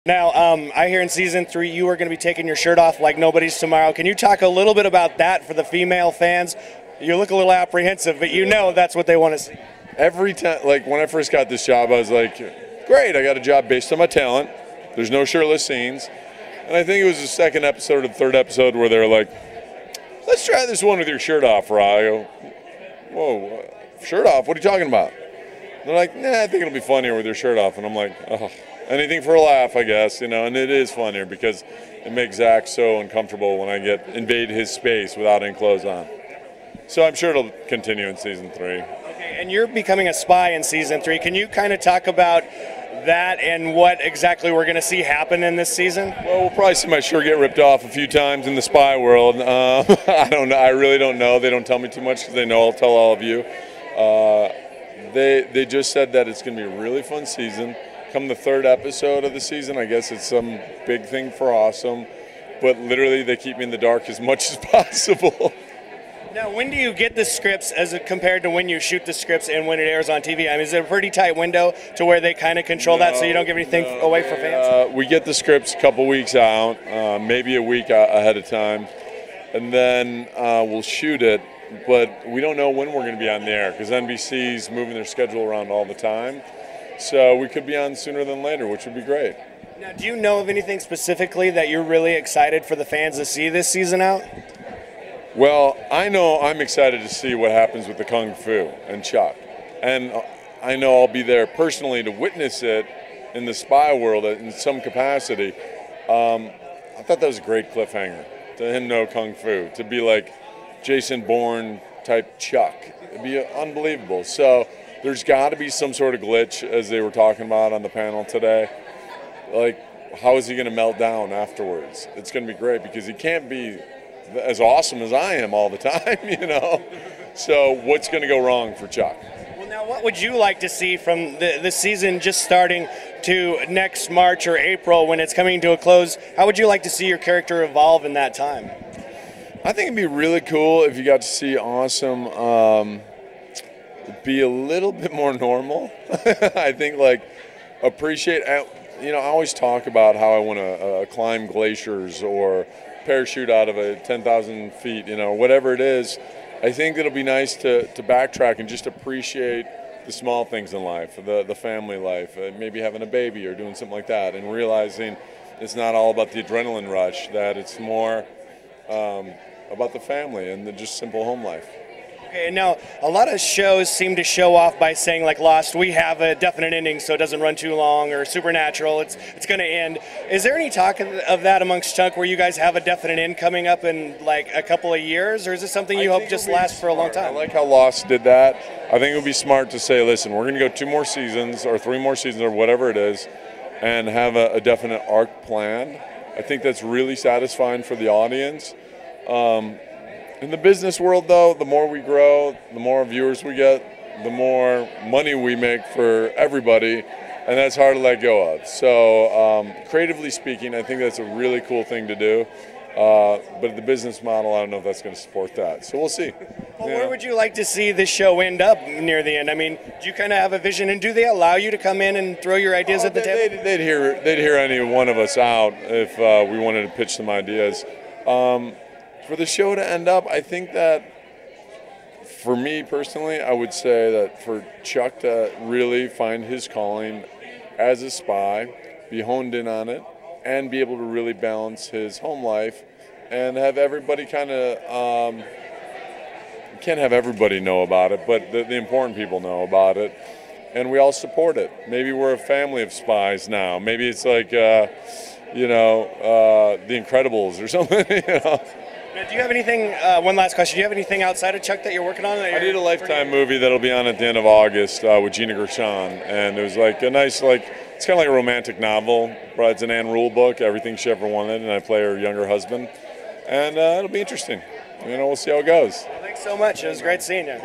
Now, I hear in season 3 you are going to be taking your shirt off like nobody's tomorrow. Can you talk a little bit about that for the female fans? You look a little apprehensive, but you know that's what they want to see. Every time, like when I first got this job, I was like, great, I got a job based on my talent. There's no shirtless scenes. And I think it was the second episode or the third episode where they were like, let's try this one with your shirt off, Ryan. I go, whoa, shirt off? What are you talking about? And they're like, nah, I think it'll be funnier with your shirt off. And I'm like, oh. Anything for a laugh, I guess, and it is funnier because it makes Zach so uncomfortable when I invade his space without any clothes on. So I'm sure it'll continue in season 3. Okay, and you're becoming a spy in season 3. Can you kind of talk about that and what exactly we're going to see happen in this season? Well, we'll probably see my shirt get ripped off a few times in the spy world. I don't know. I really don't know. They don't tell me too much because they know I'll tell all of you. They just said that it's going to be a really fun season. Come the third episode of the season, I guess it's some big thing for awesome, but literally they keep me in the dark as much as possible. Now, when do you get the scripts as compared to when you shoot the scripts and when it airs on TV? I mean, is it a pretty tight window to where they kind of control that so you don't give anything away for fans? We get the scripts a couple weeks out, maybe a week ahead of time, and then we'll shoot it, but we don't know when we're going to be on the air because NBC's moving their schedule around all the time. So we could be on sooner than later, which would be great. Now, do you know of anything specifically that you're really excited for the fans to see this season out? Well, I know I'm excited to see what happens with the Kung Fu and Chuck. And I know I'll be there personally to witness it in the spy world in some capacity. I thought that was a great cliffhanger, to him know Kung Fu, to be like Jason Bourne type Chuck. It'd be unbelievable. So there's got to be some sort of glitch, as they were talking about on the panel today. Like, how is he going to melt down afterwards? It's going to be great because he can't be as awesome as I am all the time, So what's going to go wrong for Chuck? Well, now, what would you like to see from the season just starting to next March or April when it's coming to a close? How would you like to see your character evolve in that time? I think it'd be really cool if you got to see Awesome be a little bit more normal. I think, appreciate, I always talk about how I want to climb glaciers or parachute out of 10,000 feet, whatever it is. I think it'll be nice to backtrack and just appreciate the small things in life, the family life, maybe having a baby or doing something like that, and realizing it's not all about the adrenaline rush, that it's more about the family and the just simple home life. Okay, now a lot of shows seem to show off by saying, like Lost, we have a definite ending so it doesn't run too long, or Supernatural, it's going to end. Is there any talk of that amongst Chuck where you guys have a definite end coming up in like a couple of years, or is this something you hope just lasts for a long time? I like how Lost did that. I think it would be smart to say, listen, we're going to go 2 more seasons or 3 more seasons or whatever it is and have a definite arc plan. I think that's really satisfying for the audience. In the business world, though, the more we grow, the more viewers we get, the more money we make for everybody, and that's hard to let go of. So creatively speaking, I think that's a really cool thing to do. But the business model, I don't know if that's going to support that. So we'll see. Well, where would you like to see this show end up near the end? I mean, do you kind of have a vision, and do they allow you to come in and throw your ideas at the table? They'd hear any one of us out if we wanted to pitch some ideas. For the show to end up, I think that for me personally, I would say that for Chuck to really find his calling as a spy, be honed in on it, and be able to really balance his home life and have everybody kind of, you can't have everybody know about it, but the important people know about it, and we all support it. Maybe we're a family of spies now. Maybe it's like, The Incredibles or something, Now, do you have anything, one last question, do you have anything outside of Chuck that you're working on? I did a Lifetime movie that'll be on at the end of August with Gina Gershon, and it was like a nice, it's kind of like a romantic novel, but it's an Anne Rule book, everything she ever wanted, and I play her younger husband, and it'll be interesting. We'll see how it goes. Well, thanks so much. It was great seeing you.